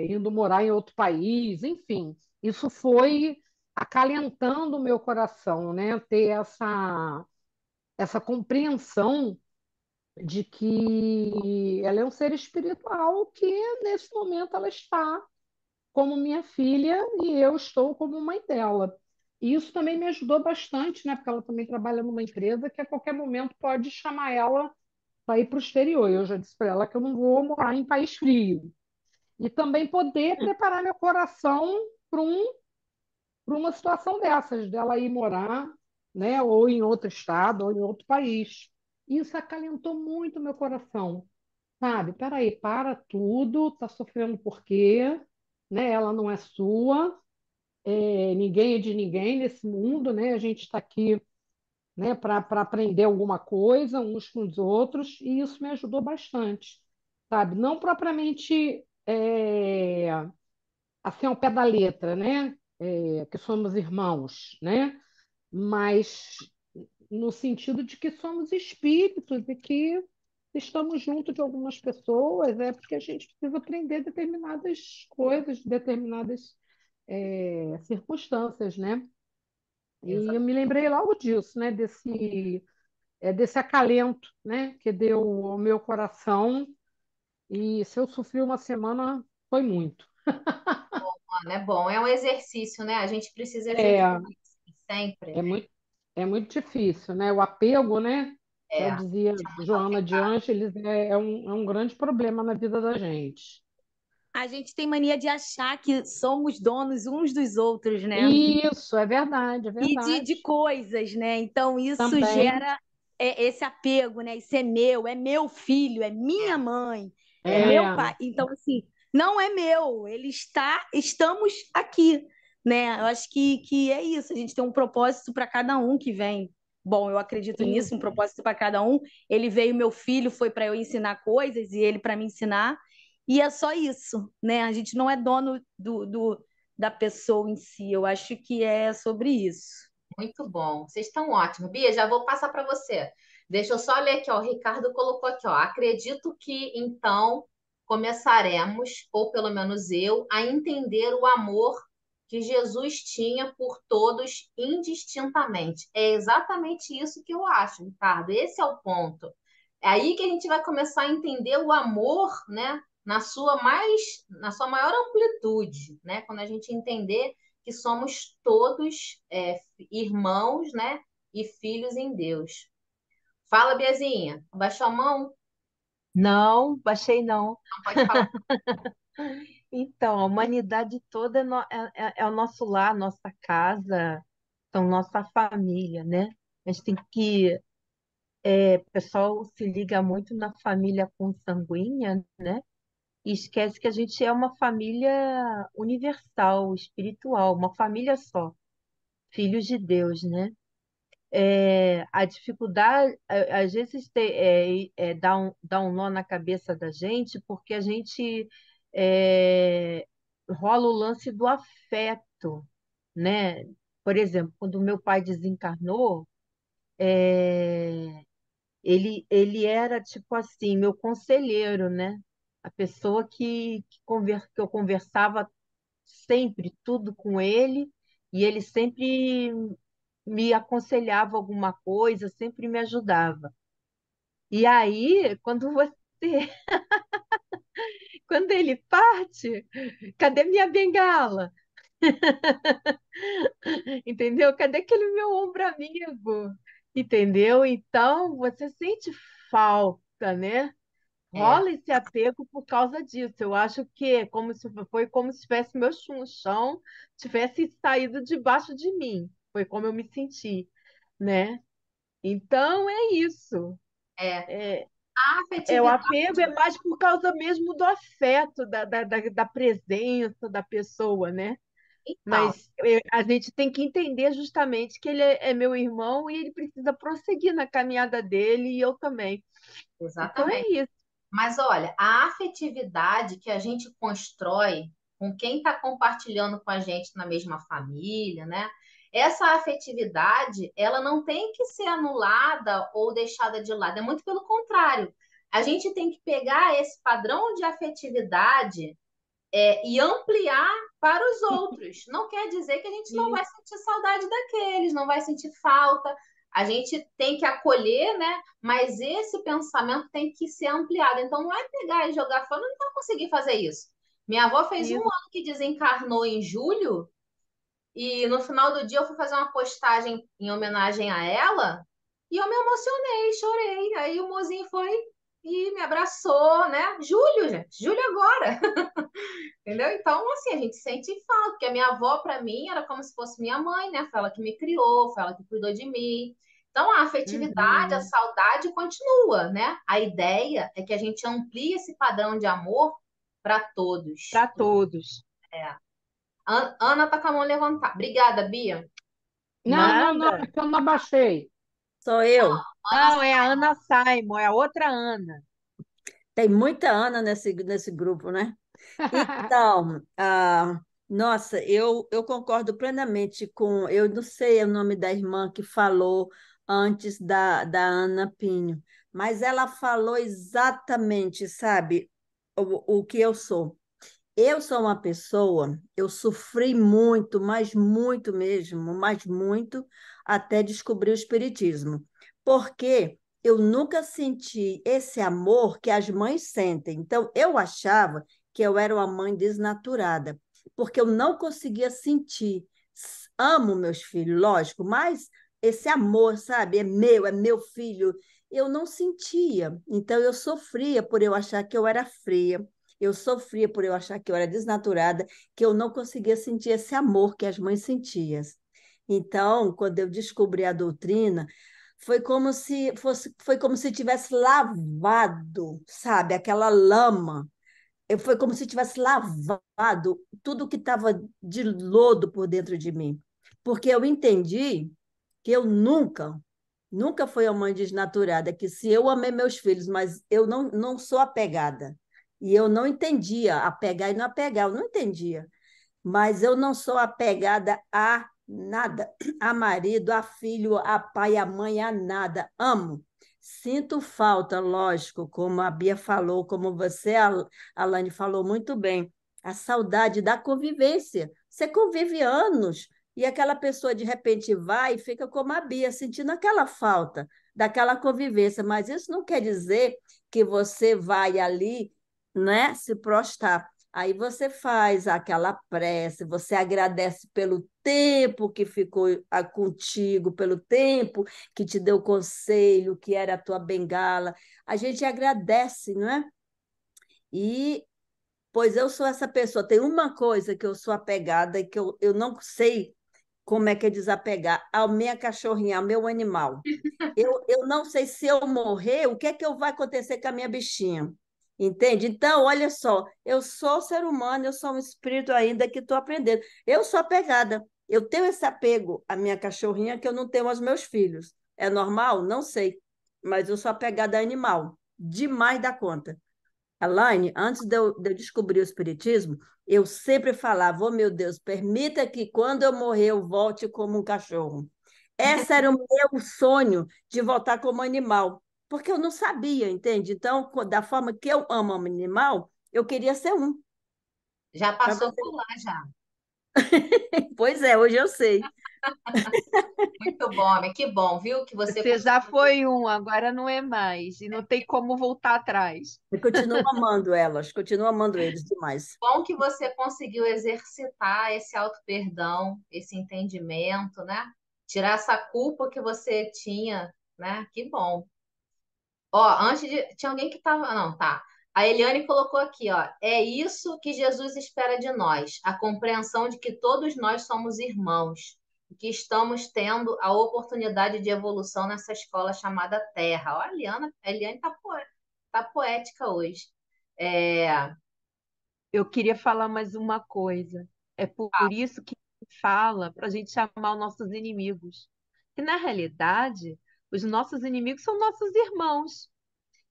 indo morar em outro país, enfim. Isso foi acalentando o meu coração, né? Ter essa compreensão de que ela é um ser espiritual que, nesse momento, ela está como minha filha e eu estou como mãe dela. E isso também me ajudou bastante, né? Porque ela também trabalha numa empresa que a qualquer momento pode chamar ela para ir para o exterior. Eu já disse para ela que eu não vou morar em país frio. E também poder preparar meu coração para uma situação dessas, dela ir morar, né? Ou em outro estado, ou em outro país. Isso acalentou muito meu coração. Sabe, peraí, para tudo, tá sofrendo por quê? Né? Ela não é sua, ninguém é de ninguém nesse mundo, né? A gente está aqui, né, para aprender alguma coisa uns com os outros, e isso me ajudou bastante, sabe? Não propriamente assim ao pé da letra, né? Que somos irmãos, né? Mas no sentido de que somos espíritos e que estamos junto de algumas pessoas, é porque a gente precisa aprender determinadas coisas, determinadas circunstâncias, né? E eu me lembrei logo disso, né? Desse acalento, né? Que deu ao meu coração. E se eu sofri uma semana, foi muito. Mano, é bom, é um exercício, né? A gente precisa exercitar É, isso sempre. é muito, é muito difícil, né? O apego, né? Já É, dizia muito Joana de Ângeles, é um grande problema na vida da gente. A gente tem mania de achar que somos donos uns dos outros, né? Isso, é verdade, é E de verdade. coisas, né? Então isso Também, gera esse apego, né? Isso é meu filho, é minha mãe, é meu é, pai. Então, assim, não é meu, estamos aqui, né? Eu acho que é isso, a gente tem um propósito para cada um que vem. Bom, eu acredito nisso, um propósito para cada um. Ele veio, meu filho, foi para eu ensinar coisas e ele para me ensinar. e é só isso, né? A gente não é dono da pessoa em si. Eu acho que é sobre isso. Muito bom. Vocês estão ótimos. Bia, já vou passar para você. Deixa eu só ler aqui, ó. O Ricardo colocou aqui, ó. Acredito que então começaremos, ou pelo menos eu, a entender o amor que Jesus tinha por todos indistintamente. É exatamente isso que eu acho, Ricardo. Esse é o ponto. É aí que a gente vai começar a entender o amor, né, na sua maior amplitude, né? Quando a gente entender que somos todos irmãos, né? E filhos em Deus. Fala, Biazinha. Baixou a mão? Não, baixei não. Não pode falar. Então, a humanidade toda é o nosso lar, nossa casa, são nossa família, né? A gente tem que. O pessoal se liga muito na família consanguínea, né? E esquece que a gente é uma família universal, espiritual, uma família só, filhos de Deus, né? A dificuldade, às vezes, dá um nó na cabeça da gente, porque a gente rola o lance do afeto, né? Por exemplo, quando o meu pai desencarnou, ele era, tipo assim, meu conselheiro, né? A pessoa que eu conversava sempre tudo com ele, e ele sempre me aconselhava alguma coisa, sempre me ajudava. E aí, quando ele parte, cadê minha bengala? Entendeu? Cadê aquele meu ombro amigo? Entendeu? Então, você sente falta, né? É, Rola esse apego por causa disso. Eu acho que foi como se tivesse meu chão tivesse saído debaixo de mim. Foi como eu me senti, né? Então é isso. é. É, A o afetividade, apego é mais por causa mesmo do afeto, da presença da pessoa, né? então, Mas a gente tem que entender justamente que ele é meu irmão e ele precisa prosseguir na caminhada dele e eu também. Então é exatamente. isso. Mas olha, a afetividade que a gente constrói com quem está compartilhando com a gente na mesma família, né? Essa afetividade, ela não tem que ser anulada ou deixada de lado. É muito pelo contrário. A gente tem que pegar esse padrão de afetividade e ampliar para os outros. Não quer dizer que a gente não vai Isso, sentir saudade daqueles, não vai sentir falta. A gente tem que acolher, né? Mas esse pensamento tem que ser ampliado. Então, não é pegar e jogar fora, eu não vou conseguir fazer isso. Minha avó fez um isso, ano que desencarnou em julho, e no final do dia eu fui fazer uma postagem em homenagem a ela, e eu me emocionei, chorei. Aí o mozinho foi e me abraçou, né? Julho, gente, julho agora. Entendeu? Então, assim, a gente sente falta, porque a minha avó, para mim, era como se fosse minha mãe, né? Foi ela que me criou, foi ela que cuidou de mim. Então, a afetividade, a uhum, saudade continua, né? A ideia é que a gente amplie esse padrão de amor para todos. para todos. É. Ana tá com a mão levantada. Obrigada, Bia. Não, não, não, Nada. é que eu não abaixei. Sou eu. Ana, Não, é a Ana Simon, é a outra Ana. Tem muita Ana nesse grupo, né? Então, nossa, eu concordo plenamente com. Eu não sei o nome da irmã que falou antes da Ana Pinho, mas ela falou exatamente, sabe, o que eu sou. Eu sou uma pessoa, eu sofri muito, mas muito mesmo, mas muito, até descobrir o Espiritismo. Porque eu nunca senti esse amor que as mães sentem. Então, eu achava que eu era uma mãe desnaturada, porque eu não conseguia sentir. Amo meus filhos, lógico, mas esse amor, sabe, é meu filho. Eu não sentia. Então, eu sofria por eu achar que eu era fria, eu sofria por eu achar que eu era desnaturada, que eu não conseguia sentir esse amor que as mães sentiam. Então, quando eu descobri a doutrina, foi como se tivesse lavado, sabe, aquela lama. Foi como se tivesse lavado tudo que estava de lodo por dentro de mim. Porque eu entendi que eu nunca fui uma mãe desnaturada, que se eu amei meus filhos, mas eu não sou apegada. E eu não entendia apegar e não apegar, eu não entendia. Mas eu não sou apegada a nada, a marido, a filho, a pai, a mãe, a nada. Amo. Sinto falta, lógico, como a Bia falou, como você, Alane, falou muito bem, a saudade da convivência. Você convive anos e aquela pessoa de repente vai e fica como a Bia, sentindo aquela falta daquela convivência. Mas isso não quer dizer que você vai ali, né, se prostrar. Aí você faz aquela prece, você agradece pelo tempo que ficou contigo, pelo tempo que te deu conselho, que era a tua bengala. A gente agradece, não é? E, pois eu sou essa pessoa. Tem uma coisa que eu sou apegada e que eu não sei como é que é desapegar a minha cachorrinha, ao meu animal. Eu não sei se eu morrer, o que é que vai acontecer com a minha bichinha. Entende? Então, olha só, eu sou ser humano, eu sou um espírito ainda que estou aprendendo. Eu sou apegada. Eu tenho esse apego à minha cachorrinha que eu não tenho aos meus filhos. É normal? Não sei. Mas eu sou apegada a animal. Demais da conta. Elaine, antes de eu descobrir o espiritismo, eu sempre falava, oh meu Deus, permita que quando eu morrer eu volte como um cachorro. Esse era o meu sonho de voltar como animal, porque eu não sabia, entende? Então, da forma que eu amo animal, eu queria ser um. Já Pra passou você- por lá, já. Pois é, hoje eu sei. Muito bom, amiga. Que bom, viu? Que você Você já conseguiu. foi um, agora não é mais. E não tem como voltar atrás. Eu continuo amando elas, continuo amando eles demais. Bom que você conseguiu exercitar esse auto-perdão, esse entendimento, né? Tirar essa culpa que você tinha, né? Que bom. Ó, antes de. Tinha alguém que tava. Não, tá. A Eliane colocou aqui, ó. É isso que Jesus espera de nós, a compreensão de que todos nós somos irmãos, e que estamos tendo a oportunidade de evolução nessa escola chamada Terra. Ó, a Eliane tá poética hoje. É, Eu queria falar mais uma coisa. É por isso que fala para a gente chamar os nossos inimigos. Que na realidade, os nossos inimigos são nossos irmãos.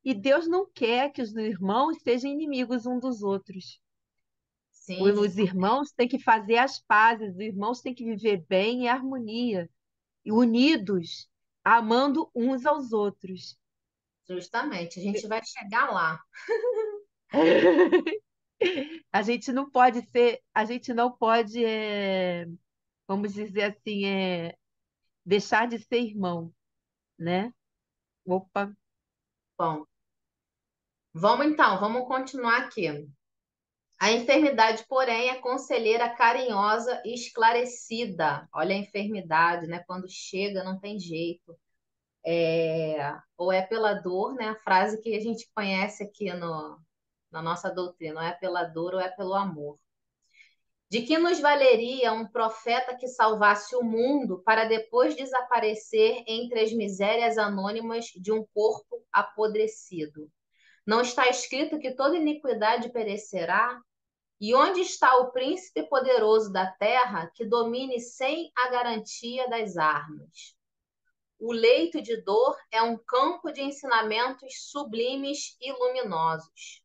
E Deus não quer que os irmãos sejam inimigos um dos outros. sim, Os irmãos têm que fazer as pazes, os irmãos têm que viver bem em harmonia, e unidos, amando uns aos outros. justamente. A gente vai chegar lá. A gente não pode ser, a gente não pode, vamos dizer assim, deixar de ser irmão, né? Opa, Bom, vamos então, vamos continuar aqui. A enfermidade, porém, é conselheira carinhosa e esclarecida. Olha a enfermidade, né? Quando chega, não tem jeito. Ou é pela dor, né? A frase que a gente conhece aqui no, na nossa doutrina, ou é pela dor ou é pelo amor. De que nos valeria um profeta que salvasse o mundo para depois desaparecer entre as misérias anônimas de um corpo apodrecido? Não está escrito que toda iniquidade perecerá? E onde está o príncipe poderoso da terra que domine sem a garantia das armas? O leito de dor é um campo de ensinamentos sublimes e luminosos.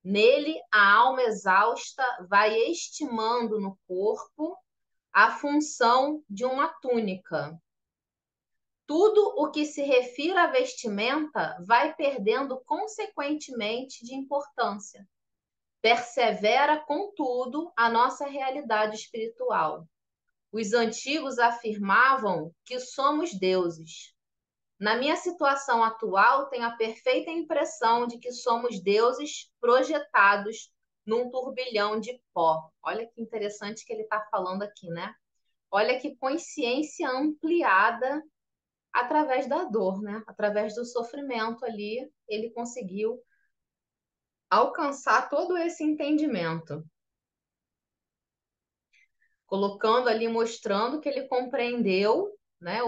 Nele, a alma exausta vai estimando no corpo a função de uma túnica. Tudo o que se refere à vestimenta vai perdendo consequentemente de importância. Persevera, contudo, a nossa realidade espiritual. Os antigos afirmavam que somos deuses. Na minha situação atual, tenho a perfeita impressão de que somos deuses projetados num turbilhão de pó. Olha que interessante que ele está falando aqui, né? Olha que consciência ampliada através da dor, né? Através do sofrimento ali, ele conseguiu alcançar todo esse entendimento, colocando ali, mostrando que ele compreendeu, né?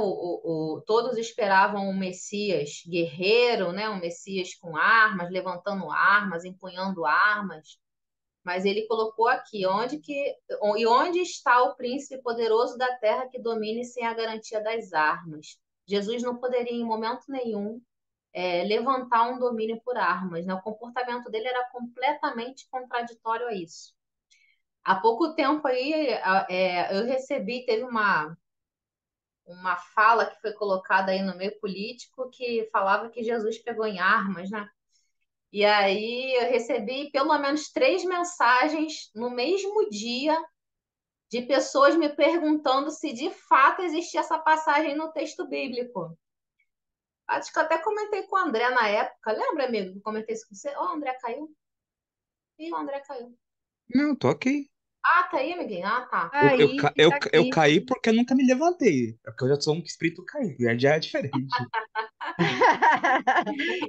Todos esperavam um Messias guerreiro, né? Um Messias com armas, levantando armas, empunhando armas. Mas ele colocou aqui, onde está o príncipe poderoso da terra que domine sem a garantia das armas? Jesus não poderia, em momento nenhum, levantar um domínio por armas, né? O comportamento dele era completamente contraditório a isso. Há pouco tempo aí, eu recebi, teve uma fala que foi colocada aí no meio político que falava que Jesus pegou em armas, né? E aí eu recebi pelo menos 3 mensagens no mesmo dia de pessoas me perguntando se de fato existia essa passagem no texto bíblico. Acho que eu até comentei com o André na época. Lembra, amigo, que eu comentei isso com você? Ó, o André caiu. Ih, o André caiu. Não, tô aqui. Ah, tá aí, amiguinho? Ah, tá. Eu, Aí, ca- eu, fica eu aqui. caí porque eu nunca me levantei. É porque eu já sou um espírito caído, já é diferente.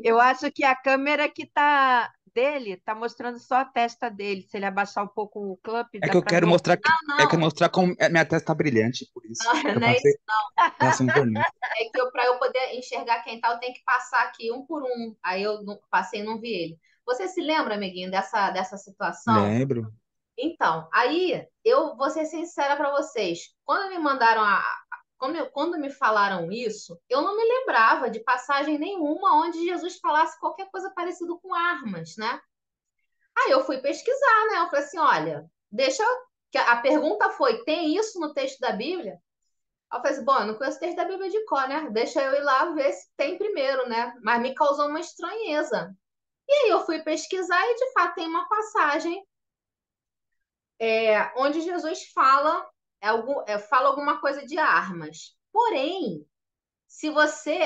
Eu acho que a câmera que tá dele tá mostrando só a testa dele. Se ele abaixar um pouco o clipe, É dá que eu para quero ver. mostrar Não, não, mostrar como minha testa tá brilhante, por isso. Eu não é isso. passei um verniz. É que para eu poder enxergar quem tá, eu tenho que passar aqui um por um. Aí eu passei e não vi ele. Você se lembra, amiguinho, dessa situação? Lembro. Então, aí eu vou ser sincera para vocês. Quando me mandaram quando me falaram isso, eu não me lembrava de passagem nenhuma onde Jesus falasse qualquer coisa parecida com armas, né? Aí eu fui pesquisar, né? Eu falei assim, olha, deixa que a pergunta foi, tem isso no texto da Bíblia? Aí eu falei assim, bom, eu não conheço o texto da Bíblia de cor, né? Deixa eu ir lá ver se tem primeiro, né? Mas me causou uma estranheza. E aí eu fui pesquisar e de fato tem uma passagem onde Jesus fala alguma coisa de armas. Porém, se você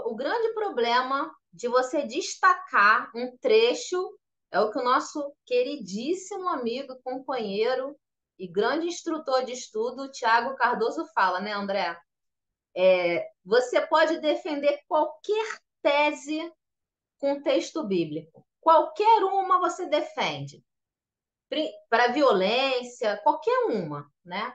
o grande problema de você destacar um trecho é o que o nosso queridíssimo amigo, companheiro e grande instrutor de estudo, Tiago Cardoso, fala, né, André? Você pode defender qualquer tese com texto bíblico. Qualquer uma você defende para violência, qualquer uma, né?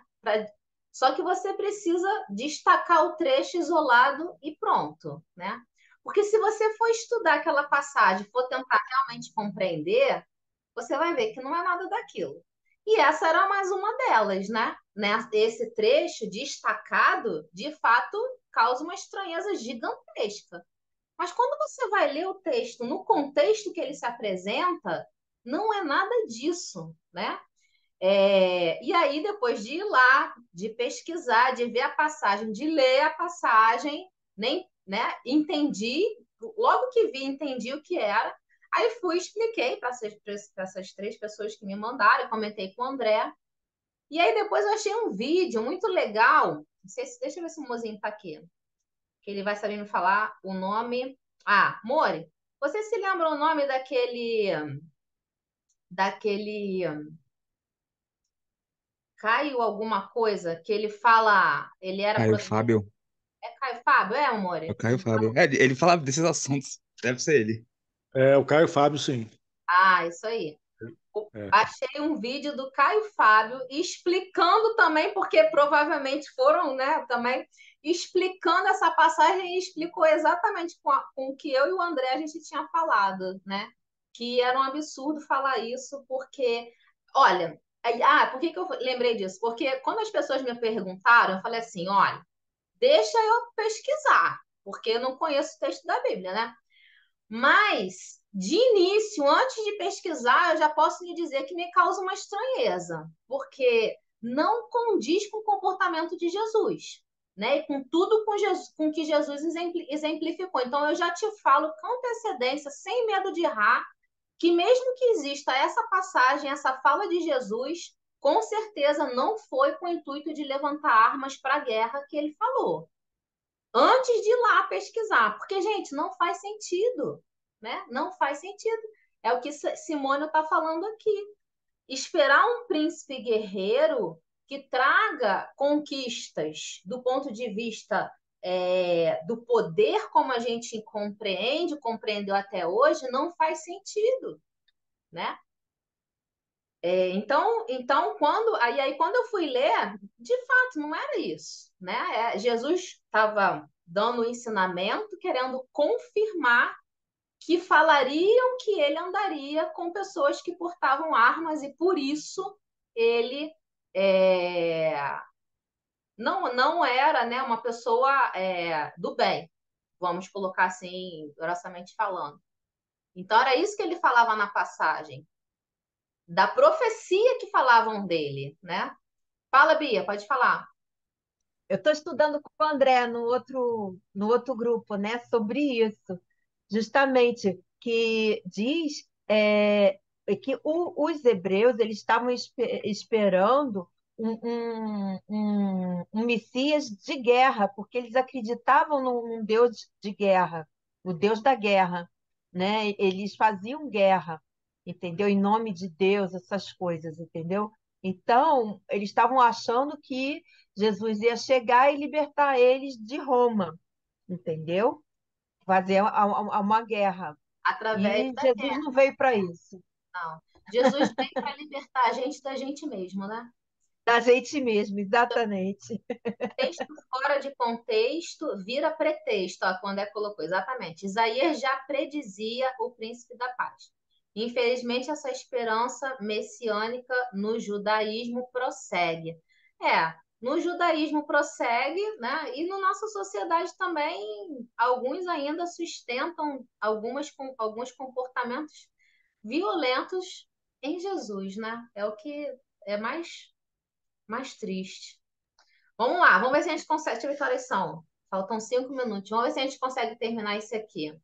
Só que você precisa destacar o trecho isolado e pronto, né? Porque se você for estudar aquela passagem, for tentar realmente compreender, você vai ver que não é nada daquilo. E essa era mais uma delas, né? Esse trecho destacado, de fato, causa uma estranheza gigantesca. Mas quando você vai ler o texto no contexto que ele se apresenta, não é nada disso, né? E aí, depois de ir lá, de pesquisar, de ver a passagem, de ler a passagem, nem, né, entendi, logo que vi, entendi o que era. Aí fui, expliquei para essas 3 pessoas que me mandaram, comentei com o André. E aí depois eu achei um vídeo muito legal. Não sei se, deixa eu ver se o mozinho está aqui, que ele vai saber me falar o nome. Ah, Mori, você se lembra o nome daquele Caio alguma coisa que ele fala, ele era Caio Fábio. É Caio Fábio, é, É o amore? Caio Fábio. Ele falava desses assuntos. Deve ser ele. É, o Caio Fábio, sim. Ah, isso aí. É. Achei um vídeo do Caio Fábio explicando também, porque provavelmente foram, né, também explicando essa passagem e explicou exatamente com o que eu e o André a gente tinha falado, né? Que era um absurdo falar isso, porque, olha, por que eu lembrei disso? Porque quando as pessoas me perguntaram, eu falei assim, olha, deixa eu pesquisar, porque eu não conheço o texto da Bíblia, né? Mas, de início, antes de pesquisar, eu já posso lhe dizer que me causa uma estranheza, porque não condiz com o comportamento de Jesus, né? E com tudo com que Jesus exemplificou. Então, eu já te falo com antecedência, sem medo de errar, que mesmo que exista essa passagem, essa fala de Jesus, com certeza não foi com o intuito de levantar armas para a guerra que ele falou antes de ir lá pesquisar, porque, gente, não faz sentido, né? Não faz sentido. É o que Simone está falando aqui. Esperar um príncipe guerreiro que traga conquistas do ponto de vista do poder como a gente compreendeu até hoje, não faz sentido, né? Então quando eu fui ler, de fato, não era isso, né? Jesus estava dando um ensinamento, querendo confirmar que falariam que ele andaria com pessoas que portavam armas e por isso ele não era, né, uma pessoa do bem, vamos colocar assim, grossamente falando. Então, era isso que ele falava na passagem, da profecia que falavam dele, né? Fala, Bia, pode falar. Eu estou estudando com o André no outro grupo, né, sobre isso, justamente, que diz que os hebreus eles estavam esperando um Messias de guerra, porque eles acreditavam num Deus de guerra, o Deus da guerra, né? Eles faziam guerra, entendeu? Em nome de Deus, essas coisas, entendeu? Então, eles estavam achando que Jesus ia chegar e libertar eles de Roma, entendeu? Fazer uma guerra. Através E da Jesus guerra, não veio para isso. não. Jesus veio para libertar a gente da gente mesmo, né? Da gente mesmo, exatamente. Texto fora de contexto vira pretexto, ó, quando colocou, exatamente. Isaías já predizia o príncipe da paz. Infelizmente, essa esperança messiânica no judaísmo prossegue. No judaísmo prossegue, né? E na nossa sociedade também, alguns ainda sustentam alguns comportamentos violentos em Jesus, né? É o que é mais triste. Vamos lá, vamos ver se a gente consegue. Deixa eu ver que horas são. Faltam 5 minutos. Vamos ver se a gente consegue terminar isso aqui.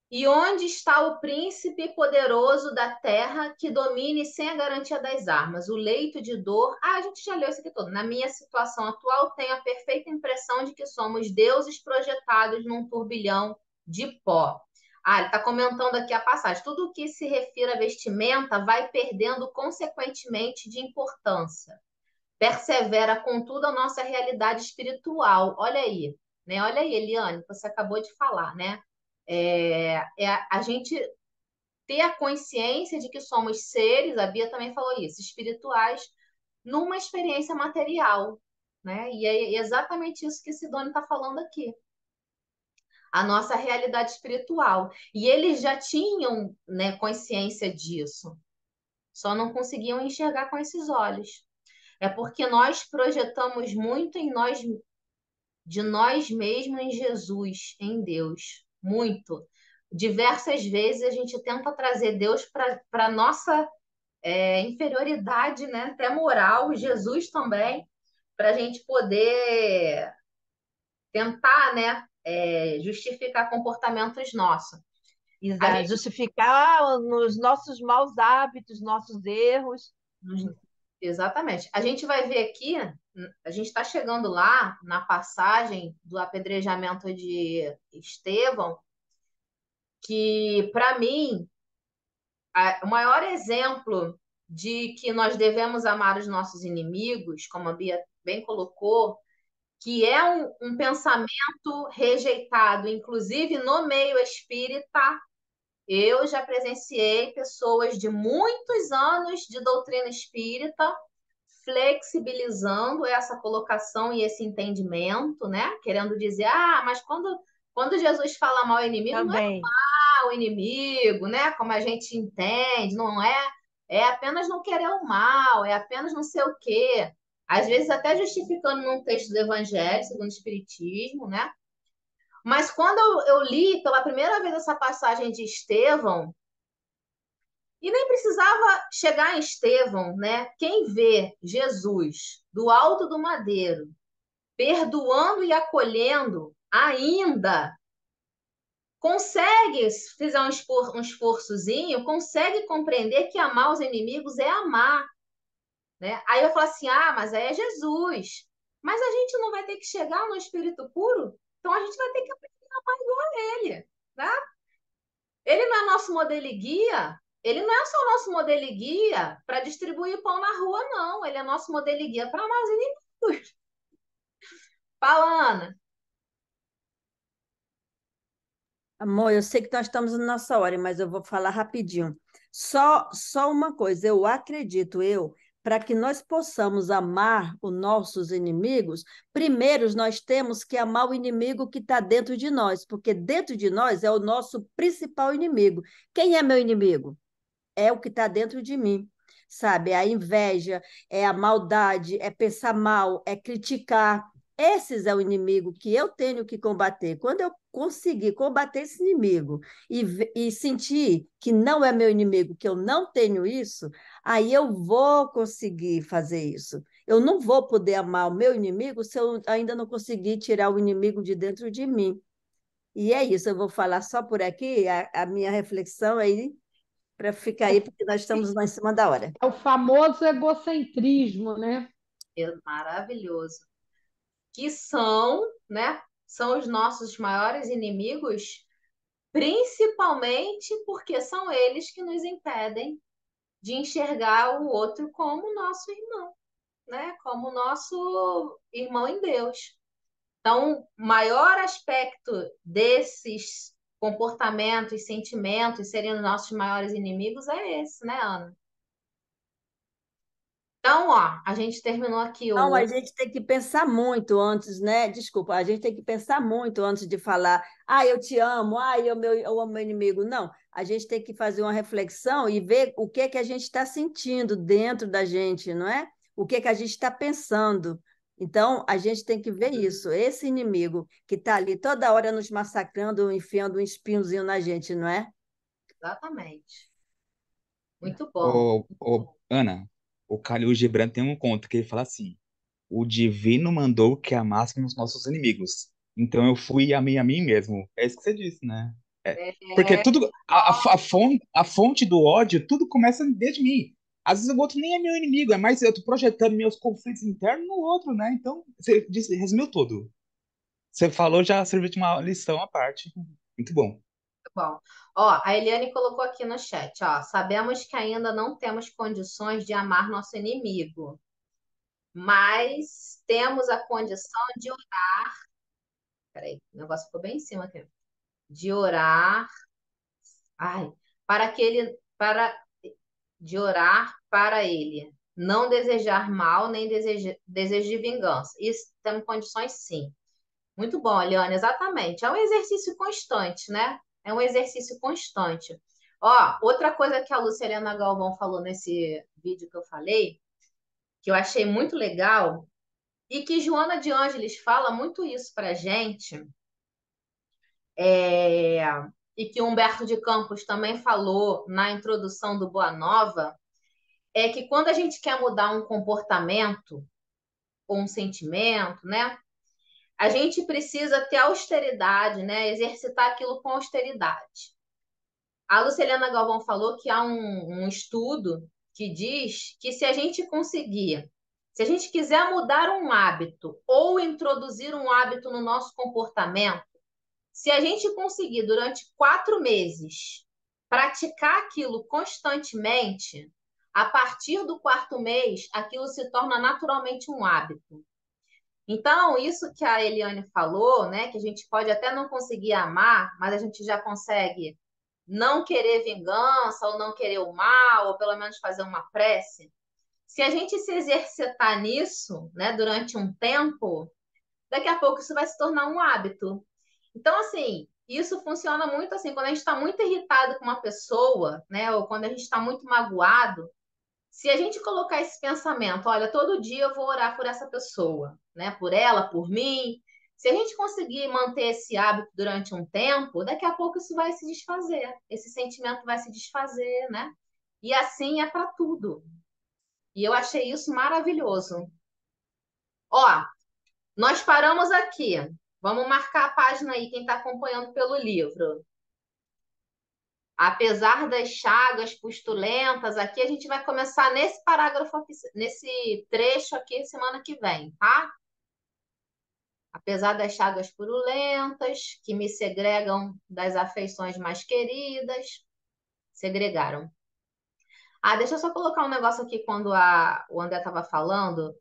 E onde está o príncipe poderoso da terra que domine sem a garantia das armas? O leito de dor. Ah, a gente já leu isso aqui todo. Na minha situação atual, tenho a perfeita impressão de que somos deuses projetados num turbilhão de pó. Ah, ele está comentando aqui a passagem. Tudo que se refere à vestimenta vai perdendo consequentemente de importância. Persevera, contudo, a nossa realidade espiritual. Olha aí, né? Olha aí, Eliane, que você acabou de falar, né? A gente ter a consciência de que somos seres, a Bia também falou isso, espirituais, numa experiência material, né? E é exatamente isso que Sidônia está falando aqui. A nossa realidade espiritual. E eles já tinham, né, consciência disso, só não conseguiam enxergar com esses olhos. É porque nós projetamos muito de nós mesmos em Jesus, em Deus. Muito. Diversas vezes a gente tenta trazer Deus para a nossa inferioridade, né? Até moral, Jesus também, para a gente poder tentar, né? Justificar comportamentos nossos. A gente Justificar nos nossos maus hábitos, nossos erros. Exatamente. A gente vai ver aqui, a gente está chegando lá na passagem do apedrejamento de Estevão, que, para mim, o maior exemplo de que nós devemos amar os nossos inimigos, como a Bia bem colocou, que é um pensamento rejeitado, inclusive no meio espírita. Eu já presenciei pessoas de muitos anos de doutrina espírita flexibilizando essa colocação e esse entendimento, né? Querendo dizer, mas quando Jesus fala mal ao inimigo, não é Também. mal o inimigo, né? Como a gente entende, não é, é apenas não querer o mal, é apenas não sei o quê. Às vezes até justificando num texto do Evangelho, segundo o Espiritismo, né? Mas quando eu li pela primeira vez essa passagem de Estevão, e nem precisava chegar em Estevão, né? Quem vê Jesus do alto do madeiro, perdoando e acolhendo, ainda consegue, se fizer um esforçozinho, consegue compreender que amar os inimigos é amar, né? Aí eu falo assim, mas aí é Jesus. Mas a gente não vai ter que chegar no espírito puro? Então a gente vai ter que aprender a amar igual a ele, né? Ele não é nosso modelo e guia. Ele não é só nosso modelo e guia para distribuir pão na rua, não. Ele é nosso modelo e guia para amar os inimigos. Fala, Ana. Amor, eu sei que nós estamos na nossa hora, mas eu vou falar rapidinho. Só uma coisa, eu acredito, para que nós possamos amar os nossos inimigos, primeiro nós temos que amar o inimigo que está dentro de nós, porque dentro de nós é o nosso principal inimigo. Quem é meu inimigo? É o que está dentro de mim, sabe? É a inveja, é a maldade, é pensar mal, é criticar. Esses é o inimigo que eu tenho que combater. Quando eu conseguir combater esse inimigo e sentir que não é meu inimigo, que eu não tenho isso, aí eu vou conseguir fazer isso. Eu não vou poder amar o meu inimigo se eu ainda não conseguir tirar o inimigo de dentro de mim. E é isso, eu vou falar só por aqui, a minha reflexão aí, para ficar aí, porque nós estamos lá em cima da hora. É o famoso egocentrismo, né? Maravilhoso. Que são, né? São os nossos maiores inimigos, principalmente porque são eles que nos impedem de enxergar o outro como nosso irmão, né? Como nosso irmão em Deus. Então, o maior aspecto desses comportamentos, sentimentos serem os nossos maiores inimigos é esse, né, Ana? Então, ó, a gente terminou aqui Não, a o. gente tem que pensar muito antes, né? Desculpa, a gente tem que pensar muito antes de falar, ah, eu te amo, ah, eu amo meu inimigo. Não, a gente tem que fazer uma reflexão e ver o que é que a gente está sentindo dentro da gente, não é? O que é que a gente está pensando. Então, a gente tem que ver isso. Esse inimigo que está ali toda hora nos massacrando, enfiando um espinhozinho na gente, não é? Exatamente. Muito bom. Ô, Ana, o Khalil Gibran tem um conto que ele fala assim: o divino mandou que amássemos nossos inimigos. Então eu fui e amei a mim mesmo. É isso que você disse, né? É. Porque É, tudo, a fonte do ódio, tudo começa desde mim. Às vezes o outro nem é meu inimigo, é mais eu tô projetando meus conflitos internos no outro, né? Então, você disse, resumiu tudo. Você falou, já serviu de uma lição à parte. Muito bom. bom. Ó, a Eliane colocou aqui no chat, ó. Sabemos que ainda não temos condições de amar nosso inimigo, mas temos a condição de orar. Peraí, o negócio ficou bem em cima aqui. De orar. Ai, para que ele. De orar para ele. Não desejar mal, nem desejo de vingança. Isso temos condições, sim. Muito bom, Eliane, exatamente. É um exercício constante, né? É um exercício constante. Ó, outra coisa que a Lucilena Galvão falou nesse vídeo que eu falei, que eu achei muito legal, e que Joana de Ângeles fala muito isso pra gente, é, e que Humberto de Campos também falou na introdução do Boa Nova, é que quando a gente quer mudar um comportamento ou um sentimento, né? A gente precisa ter austeridade, né? Exercitar aquilo com austeridade. A Lucilena Galvão falou que há um estudo que diz que se a gente conseguir, se a gente quiser mudar um hábito ou introduzir um hábito no nosso comportamento, se a gente conseguir durante 4 meses praticar aquilo constantemente, a partir do quarto mês, aquilo se torna naturalmente um hábito. Então, isso que a Eliane falou, né, que a gente pode até não conseguir amar, mas a gente já consegue não querer vingança, ou não querer o mal, ou pelo menos fazer uma prece. Se a gente se exercitar nisso, né, durante um tempo, daqui a pouco isso vai se tornar um hábito. Então, assim, isso funciona muito assim, quando a gente está muito irritado com uma pessoa, né, ou quando a gente está muito magoado, se a gente colocar esse pensamento, olha, todo dia eu vou orar por essa pessoa, né? Por ela, por mim. Se a gente conseguir manter esse hábito durante um tempo, daqui a pouco isso vai se desfazer. Esse sentimento vai se desfazer, né? E assim é para tudo. E eu achei isso maravilhoso. Ó, nós paramos aqui. Vamos marcar a página aí, quem está acompanhando pelo livro. Apesar das chagas pustulentas, aqui a gente vai começar nesse parágrafo aqui, nesse trecho aqui semana que vem, tá? Apesar das chagas purulentas, que me segregam das afeições mais queridas, segregaram. Ah, deixa eu só colocar um negócio aqui quando o André estava falando.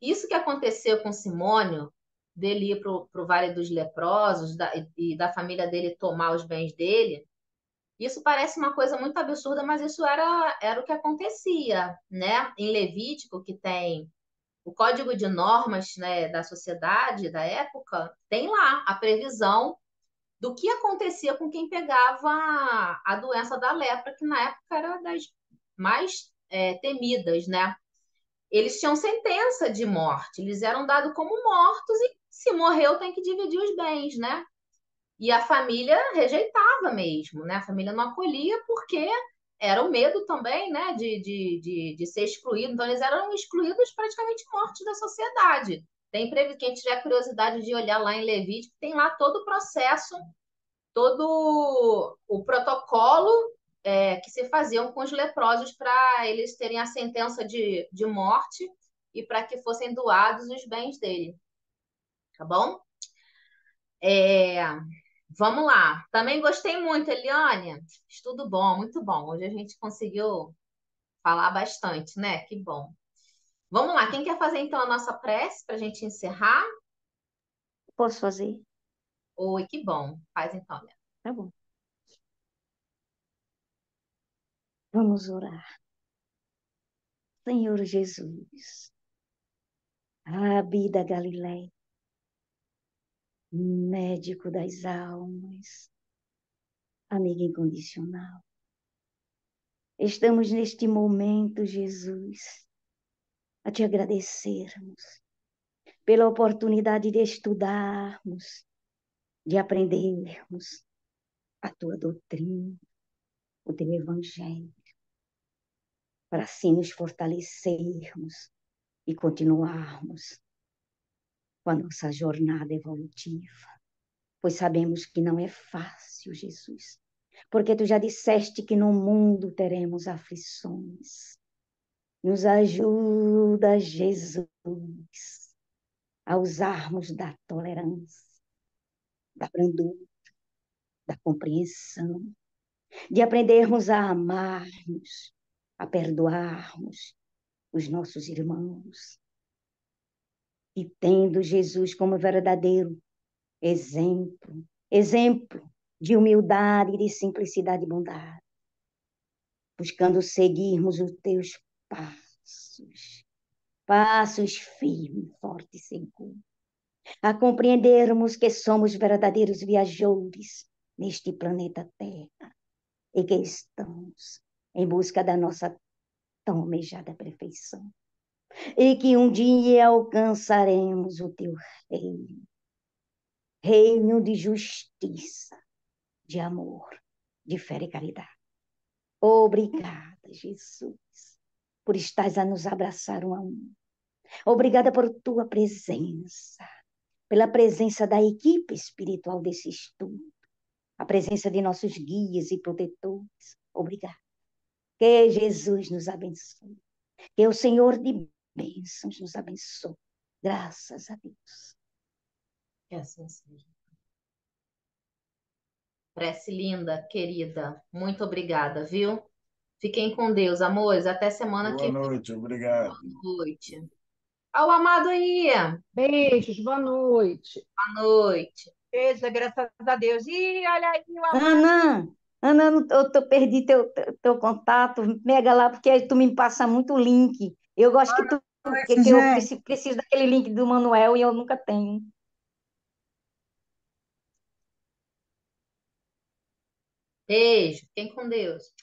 Isso que aconteceu com Simônio, dele ir para o Vale dos Leprosos e da família dele tomar os bens dele. Isso parece uma coisa muito absurda, mas isso era o que acontecia, né? Em Levítico, que tem o Código de Normas, né, da sociedade da época, tem lá a previsão do que acontecia com quem pegava a doença da lepra, que na época era das mais temidas, né? eles tinham sentença de morte, eles eram dados como mortos e se morreu tem que dividir os bens, né? E a família rejeitava mesmo, né? A família não acolhia porque era o medo também, né, de ser excluído. Então, eles eram excluídos praticamente mortos da sociedade. Quem tiver curiosidade de olhar lá em Levítico, tem lá todo o processo, todo o protocolo que se faziam com os leprosos para eles terem a sentença de morte e para que fossem doados os bens dele, tá bom? É, vamos lá. Também gostei muito, Eliane. Estudo bom, muito bom. Hoje a gente conseguiu falar bastante, né? Que bom. Vamos lá. Quem quer fazer então a nossa prece para a gente encerrar? Posso fazer? Oi, que bom. Faz então, né? Tá bom. Vamos orar. Senhor Jesus, Rabi da Galileia, médico das almas, amigo incondicional. Estamos neste momento, Jesus, a te agradecermos pela oportunidade de estudarmos, de aprendermos a tua doutrina, o teu evangelho, para assim nos fortalecermos e continuarmos com a nossa jornada evolutiva, pois sabemos que não é fácil, Jesus, porque tu já disseste que no mundo teremos aflições. Nos ajuda, Jesus, a usarmos da tolerância, da brandura, da compreensão, de aprendermos a amarmos, a perdoarmos os nossos irmãos. E tendo Jesus como verdadeiro exemplo de humildade, de simplicidade e bondade, buscando seguirmos os teus passos firmes, fortes e seguros, a compreendermos que somos verdadeiros viajores neste planeta Terra e que estamos em busca da nossa tão almejada perfeição e que um dia alcançaremos o teu reino, reino de justiça, de amor, de fé e caridade. Obrigada, Jesus, por estares a nos abraçar um a um. Obrigada por tua presença, pela presença da equipe espiritual desse estudo, a presença de nossos guias e protetores. Obrigada. Que Jesus nos abençoe. Que o Senhor de bênçãos nos abençoe. Graças a Deus. Que assim seja. Prece linda, querida. Muito obrigada, viu? Fiquem com Deus, amores. Até semana que Boa vem. noite, obrigado. Boa noite. Ao amado aí. Beijos, boa noite. Boa noite. Beijo, graças a Deus. E olha aí o amado. Ana, perdi teu contato. Pega lá, porque aí tu me passa muito link. Eu gosto que eu preciso daquele link do Manuel e eu nunca tenho. Beijo. Fiquem com Deus.